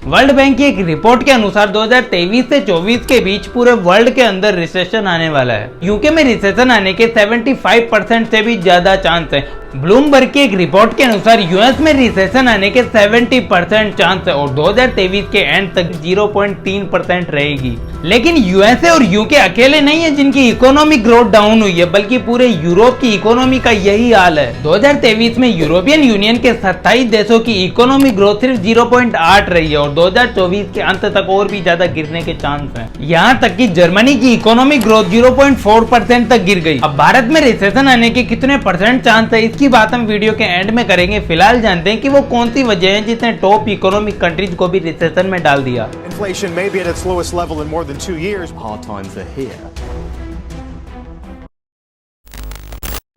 World bank की एक report के अनुसार 2023 से 24 के बीच पूरे वर्ल्ड के अंदर रिसेशन आने वाला है। यूके में रिसेशन आने के 75% से भी ज्यादा चांस है। ब्लूमबर्ग की एक रिपोर्ट के अनुसार यूएस में रिसेशन आने के 70% चांस है और 2023 के एंड तक 0.3% रहेगी। लेकिन यूएसए और यूके अकेले नहीं है जिनकी इकोनॉमिक ग्रोथ डाउन हुई है, बल्कि पूरे यूरोप की इकोनॉमी का यही हाल है। 2023 में यूरोपियन यूनियन के 27 देशों की इकोनॉमिक ग्रोथ सिर्फ 0.8 रही है और 2024 के अंत तक और भी ज्यादा गिरने के चांस हैं। यहाँ तक कि जर्मनी की इकोनॉमिक ग्रोथ 0.4% तक गिर गई। अब भारत में रिसेशन आने के कितने परसेंट चांस है इसकी बात हम वीडियो के एंड में करेंगे। फिलहाल जानते हैं कि वो कौन सी वजह है जिसने टॉप इकोनॉमिक कंट्रीज को भी रिसेशन में डाल दिया। Inflation may be at its lowest level in more than 2 years. Hard times are here.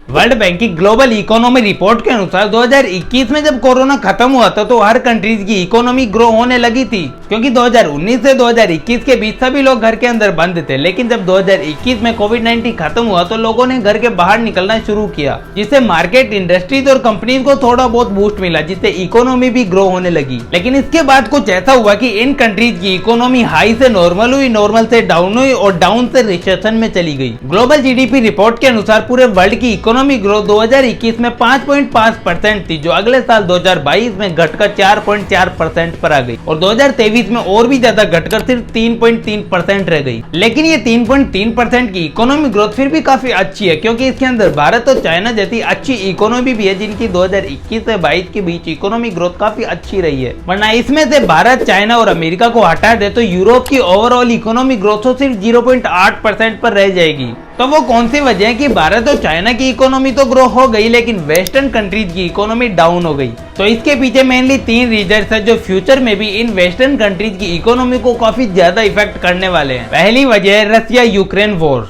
World bank की ग्लोबल इकोनॉमी रिपोर्ट के अनुसार 2021 में जब कोरोना खत्म हुआ था तो हर कंट्रीज की इकोनॉमी ग्रो होने लगी थी, क्योंकि 2019 से 2021 के बीच सभी लोग घर के अंदर बंद थे। लेकिन जब 2021 में कोविड-19 खत्म हुआ तो लोगों ने घर के बाहर निकलना शुरू किया, जिससे मार्केट, इंडस्ट्रीज और कंपनीज को थोड़ा बहुत बूस्ट मिला, जिससे इकोनॉमी भी ग्रो होने लगी। लेकिन इसके बाद कुछ ऐसा हुआ कि इन कंट्रीज की इकोनॉमी हाई से नॉर्मल हुई, नॉर्मल से डाउन हुई और डाउन से रिसेशन में चली गई। ग्लोबल जीडीपी रिपोर्ट के अनुसार पूरे वर्ल्ड की इकोनॉमी ग्रोथ 2021 में 5.5% थी, जो अगले साल 2022 में घटकर 4.4% पर आ गई और 2023 में और भी ज्यादा घटकर सिर्फ 3.3% रह गई। लेकिन ये 3.3% की इकोनॉमी ग्रोथ फिर भी काफी अच्छी है, क्योंकि इसके अंदर भारत और चाइना जैसी अच्छी इकोनॉमी भी है जिनकी 2021 से 22 के बीच इकोनॉमी ग्रोथ काफी अच्छी रही है। वरना इसमें से भारत, चाइना और अमेरिका को हटा दे तो यूरोप की ओवरऑल इकोनॉमी ग्रोथ तो सिर्फ 0.8% पर रह जाएगी। तो वो कौन सी वजह है कि भारत और चाइना की इकोनॉमी तो ग्रो हो गई लेकिन वेस्टर्न कंट्रीज की इकोनॉमी डाउन हो गई? तो इसके पीछे मेनली 3 रीजंस है जो फ्यूचर में भी इन वेस्टर्न कंट्रीज की इकोनॉमी को काफी ज्यादा इफेक्ट करने वाले हैं। पहली वजह है रसिया यूक्रेन वॉर।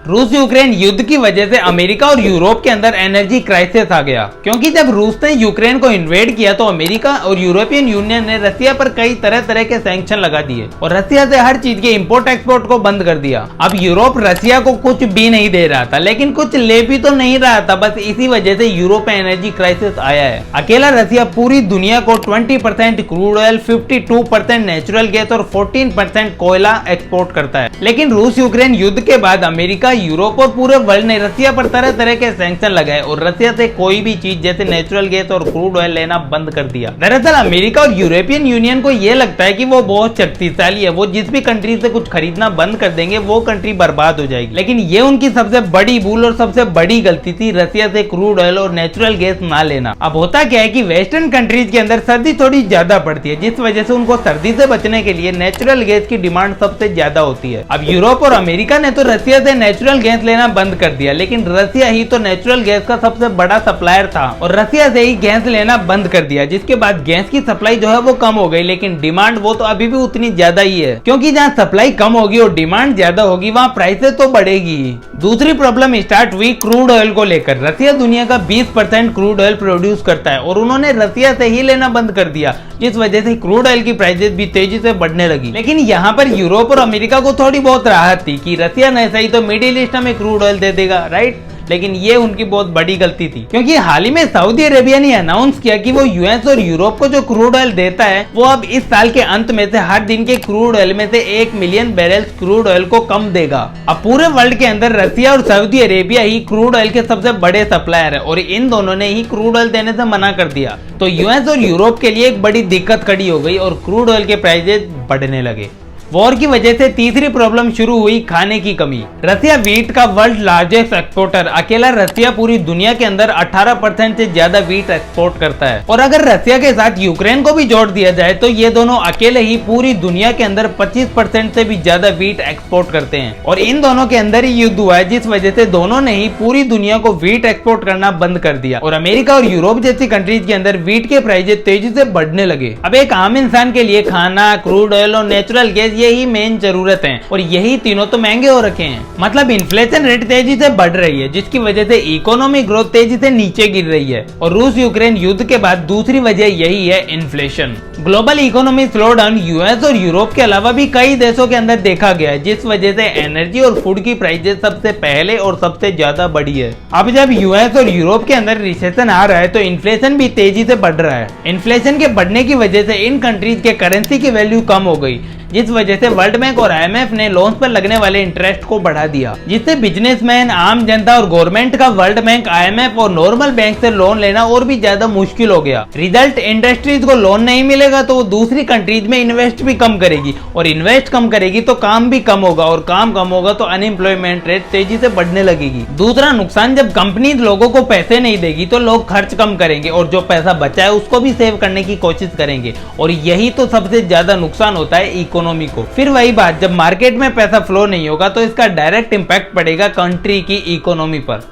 रूस यूक्रेन युद्ध की वजह से अमेरिका और यूरोप के अंदर एनर्जी क्राइसिस आ गया, क्योंकि जब रूस ने यूक्रेन को इन्वेड किया तो अमेरिका और यूरोपियन यूनियन ने रसिया पर कई तरह तरह के सैंक्शन लगा दिए और रसिया से हर चीज के इंपोर्ट एक्सपोर्ट को बंद कर दिया। अब यूरोप रसिया को कुछ भी नहीं दे रहा था, लेकिन कुछ ले भी तो नहीं रहा था। बस इसी वजह से यूरोप में एनर्जी क्राइसिस आया है। अकेला रसिया पूरी दुनिया को 20% क्रूड ऑयल, 52% नेचुरल गैस और 14% कोयला एक्सपोर्ट करता है। लेकिन रूस यूक्रेन युद्ध के बाद अमेरिका, यूरोप और पूरे वर्ल्ड ने रसिया पर तरह तरह के सैंक्शन लगाए और रसिया से कोई भी चीज जैसे नेचुरल गैस और क्रूड ऑयल लेना बंद कर दिया। दरअसल अमेरिका और यूरोपियन यूनियन को यह लगता है कि वो बहुत शक्तिशाली है, वो जिस भी कंट्री से कुछ खरीदना बंद कर देंगे वो कंट्री बर्बाद हो जाएगी। लेकिन ये उनकी सबसे बड़ी भूल और सबसे बड़ी गलती थी, रसिया से क्रूड ऑयल और नेचुरल गैस ना लेना। अब होता क्या है कि वेस्टर्न कंट्रीज के अंदर सर्दी थोड़ी ज्यादा पड़ती है, जिस वजह से उनको सर्दी से बचने के लिए नेचुरल गैस की डिमांड सबसे ज्यादा होती है। अब यूरोप और अमेरिका ने तो रसिया से नेचुरल गैस लेना बंद कर दिया, लेकिन रसिया ही तो नेचुरल गैस का सबसे बड़ा सप्लायर था और रसिया से ही गैस लेना बंद कर दिया, जिसके बाद गैस की सप्लाई जो है वो कम हो गई, लेकिन डिमांड वो तो अभी भी उतनी ज्यादा ही है, क्योंकि जहाँ सप्लाई कम होगी और डिमांड ज्यादा होगी वहाँ प्राइसेस तो बढ़ेगी। दूसरी प्रॉब्लम स्टार्ट हुई क्रूड ऑयल को लेकर। रसिया दुनिया का 20% क्रूड ऑयल प्रोड्यूस करता है और उन्होंने रसिया से ही लेना बंद कर दिया, जिस वजह से क्रूड ऑयल की प्राइसेस भी तेजी से बढ़ने लगी। लेकिन यहाँ पर यूरोप और अमेरिका को थोड़ी बहुत राहत थी कि रसिया नहीं सही तो मिडिल ईस्ट में क्रूड ऑयल दे देगा, राइट। लेकिन ये उनकी बहुत बड़ी गलती थी, क्योंकि हाल ही में सऊदी अरेबिया ने अनाउंस किया कि वो यूएस और यूरोप को जो क्रूड ऑयल देता है वो अब इस साल के अंत में से हर दिन के क्रूड ऑयल में से 1 मिलियन बैरल्स क्रूड ऑयल को कम देगा। अब पूरे वर्ल्ड के अंदर रसिया और सऊदी अरेबिया ही क्रूड ऑयल के सबसे बड़े सप्लायर है और इन दोनों ने ही क्रूड ऑयल देने से मना कर दिया। तो यूएस और यूरोप के लिए एक बड़ी दिक्कत खड़ी हो गई और क्रूड ऑयल के प्राइसेस बढ़ने लगे। वॉर की वजह से तीसरी प्रॉब्लम शुरू हुई, खाने की कमी। रसिया वीट का वर्ल्ड लार्जेस्ट एक्सपोर्टर, अकेला रसिया पूरी दुनिया के अंदर 18% से ज्यादा वीट एक्सपोर्ट करता है और अगर रसिया के साथ यूक्रेन को भी जोड़ दिया जाए तो ये दोनों अकेले ही पूरी दुनिया के अंदर 25% से भी ज्यादा वीट एक्सपोर्ट करते हैं और इन दोनों के अंदर ही युद्ध हुआ है, जिस वजह से दोनों ने ही पूरी दुनिया को वीट एक्सपोर्ट करना बंद कर दिया और अमेरिका और यूरोप जैसी कंट्रीज के अंदर वीट के प्राइसेस तेजी से बढ़ने लगे। अब एक आम इंसान के लिए खाना, क्रूड ऑयल और नेचुरल गैस यही मेन जरूरत है और यही तीनों तो महंगे हो रखे हैं। मतलब इन्फ्लेशन रेट तेजी से बढ़ रही है, जिसकी वजह से इकोनॉमिक ग्रोथ तेजी से नीचे गिर रही है और रूस यूक्रेन युद्ध के बाद दूसरी वजह यही है inflation. Global economy slow down US और यूरोप के अलावा भी कई देशों के अंदर देखा गया है, जिस वजह से एनर्जी और फूड की प्राइसेस सबसे पहले और सबसे ज्यादा बढ़ी है। अब जब यूएस और यूरोप के अंदर रिसेशन आ रहा है तो इन्फ्लेशन भी तेजी से बढ़ रहा है। इन्फ्लेशन के बढ़ने की वजह से इन कंट्रीज के करेंसी की वैल्यू कम हो गई, जिस वजह से वर्ल्ड बैंक और आईएमएफ ने लोन्स पर लगने वाले इंटरेस्ट को बढ़ा दिया, जिससे बिजनेसमैन, आम जनता और गवर्नमेंट का वर्ल्ड बैंक, आईएमएफ और नॉर्मल बैंक से लोन लेना और भी ज्यादा मुश्किल हो गया। रिजल्ट, इंडस्ट्रीज को लोन नहीं मिलेगा तो वो दूसरी कंट्रीज में इन्वेस्ट भी कम करेगी, और इन्वेस्ट कम करेगी तो काम भी कम होगा, और काम कम होगा तो अनएम्प्लॉयमेंट रेट तेजी से बढ़ने लगेगी। दूसरा नुकसान, जब कंपनी लोगों को पैसे नहीं देगी तो लोग खर्च कम करेंगे और जो पैसा बचा है उसको भी सेव करने की कोशिश करेंगे, और यही तो सबसे ज्यादा नुकसान होता है इकोनॉमी को। फिर वही बात, जब मार्केट में पैसा फ्लो नहीं होगा तो इसका डायरेक्ट इंपैक्ट पड़ेगा कंट्री की इकोनॉमी पर।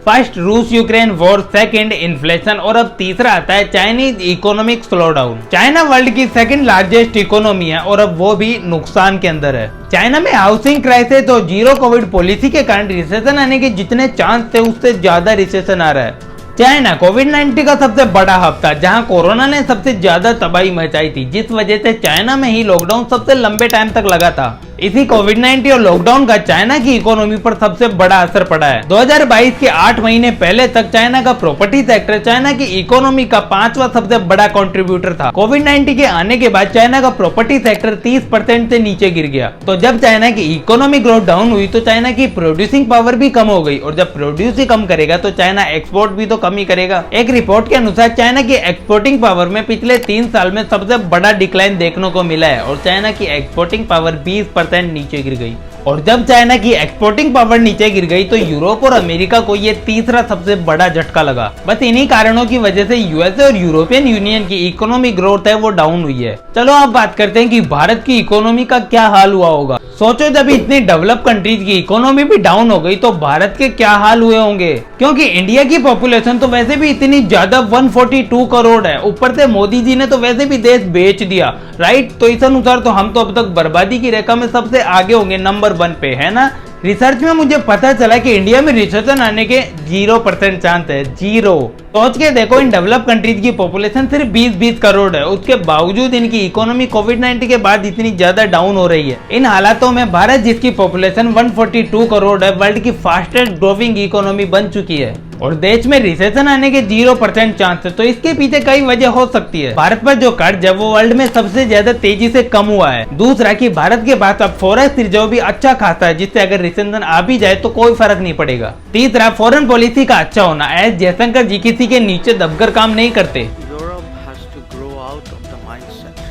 फर्स्ट रूस यूक्रेन वॉर, सेकंड इन्फ्लेशन, और अब तीसरा आता है Chinese economic slow down. China world की सेकंड लार्जेस्ट इकोनॉमी है और अब वो भी नुकसान के अंदर है। चाइना में हाउसिंग क्राइसिस और जीरो कोविड पॉलिसी के कारण रिसेशन आने के जितने चांस थे उससे ज्यादा रिसेशन आ रहा है। चाइना कोविड-19 का सबसे बड़ा हब था, जहां कोरोना ने सबसे ज्यादा तबाही मचाई थी, जिस वजह से चाइना में ही लॉकडाउन सबसे लंबे टाइम तक लगा था। इसी कोविड-19 और लॉकडाउन का चाइना की इकोनॉमी पर सबसे बड़ा असर पड़ा है। 2022 के 8 महीने पहले तक चाइना का प्रॉपर्टी सेक्टर चाइना की इकोनॉमी का 5वां सबसे बड़ा कंट्रीब्यूटर था। कोविड-19 के आने के बाद चाइना का प्रॉपर्टी सेक्टर 30% से नीचे गिर गया। तो जब चाइना की इकोनॉमी ग्रोथ डाउन हुई तो चाइना की प्रोड्यूसिंग पावर भी कम हो गई, और जब प्रोड्यूस ही कम करेगा तो चाइना एक्सपोर्ट भी तो कम ही करेगा। एक रिपोर्ट के अनुसार चाइना की एक्सपोर्टिंग पावर में पिछले 3 साल में सबसे बड़ा डिक्लाइन देखने को मिला है, और चाइना की एक्सपोर्टिंग पावर 20% नीचे गिर गई। और जब चाइना की एक्सपोर्टिंग पावर नीचे गिर गई तो यूरोप और अमेरिका को ये तीसरा सबसे बड़ा झटका लगा। बस इन्हीं कारणों की वजह से यूएसए और यूरोपियन यूनियन की इकोनॉमी ग्रोथ है वो डाउन हुई है। चलो अब बात करते हैं कि भारत की इकोनॉमी का क्या हाल हुआ होगा। सोचो, जब इतनी डेवलप कंट्रीज की इकोनॉमी भी डाउन हो गई तो भारत के क्या हाल हुए होंगे, क्योंकि इंडिया की पॉपुलेशन तो वैसे भी इतनी ज्यादा 142 करोड़ है, ऊपर से मोदी जी ने तो वैसे भी देश बेच दिया, राइट। तो इस अनुसार तो हम तो अब तक बर्बादी की रेखा में सबसे आगे होंगे, नंबर 1 पे, है ना। रिसर्च में मुझे पता चला कि इंडिया में रिसेशन आने के 0% चांस है, 0। सोच के देखो, इन डेवलप कंट्रीज की पॉपुलेशन सिर्फ 20 करोड़ है, उसके बावजूद इनकी इकोनॉमी कोविड-19 के बाद इतनी ज्यादा डाउन हो रही है। इन हालातों में भारत, जिसकी पॉपुलेशन 142 करोड़ है, वर्ल्ड की फास्टेस्ट ग्रोइंग इकोनॉमी बन चुकी है, और देश में रिसेशन आने के 0% चांस है। तो इसके पीछे कई वजह हो सकती है। भारत पर जो कर्ज है वो वर्ल्ड में सबसे ज्यादा तेजी से कम हुआ है। दूसरा कि भारत के पास अब फॉरेक्स रिजर्व भी अच्छा खासा है, जिससे अगर रिसेशन आ भी जाए तो कोई फर्क नहीं पड़ेगा। तीसरा, फॉरेन पॉलिसी का अच्छा होना। एस जयशंकर जी किसी के नीचे दबकर काम नहीं करते। Europe has to grow out of the mindset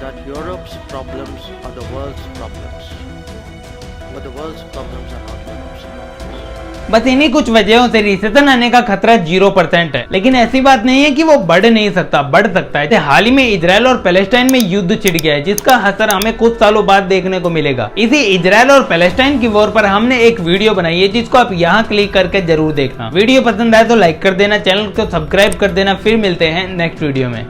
that Europe's problems are the world's problems, but the world's problems are not Europe's problems. बस इन्हीं कुछ वजहों से रिसेशन आने का खतरा 0% है, लेकिन ऐसी बात नहीं है कि वो बढ़ नहीं सकता, बढ़ सकता है। हाल ही में इजराइल और पैलेस्टाइन में युद्ध छिड़ गया है, जिसका असर हमें कुछ सालों बाद देखने को मिलेगा। इसी इजराइल और पैलेस्टाइन की वॉर पर हमने एक वीडियो बनाई है, जिसको आप यहाँ क्लिक करके जरूर देखना। वीडियो पसंद आए तो लाइक कर देना, चैनल को सब्सक्राइब कर देना। फिर मिलते हैं नेक्स्ट वीडियो में।